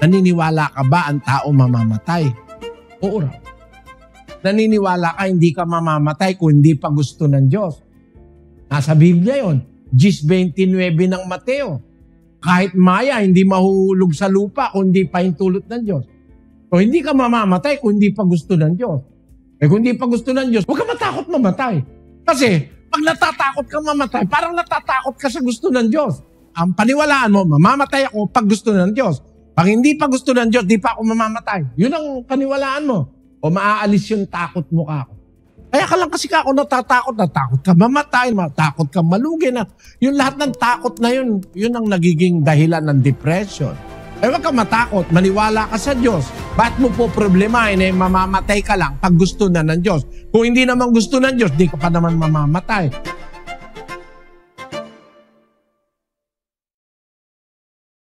Naniniwala ka ba ang tao mamamatay? Oo raw. Naniniwala ka hindi ka mamamatay kung hindi pa gusto ng Diyos. Nasa Biblia yon, 10:29 ng Mateo. Kahit maya, hindi mahuhulog sa lupa kung hindi pa hintulot ng Diyos. So hindi ka mamamatay kung hindi pa gusto ng Diyos. Kung hindi pa gusto ng Diyos, huwag ka matakot mamatay. Kasi pag natatakot ka mamatay, parang natatakot ka sa gusto ng Diyos. Ang paniwalaan mo, mamamatay ako pag gusto ng Diyos. Pag hindi pa gusto ng Diyos, di pa ako mamamatay. Yun ang paniwalaan mo. O maaalis yung takot mo ka ako. Kaya ka lang kasi ka ako natakot ka mamatay, matakot ka malugi na. Yung lahat ng takot na yun, yun ang nagiging dahilan ng depression. Eh wag ka matakot, maniwala ka sa Diyos. Ba't mo po problemahin eh mamamatay ka lang pag gusto na ng Diyos? Kung hindi naman gusto ng Diyos, di ka pa naman mamamatay.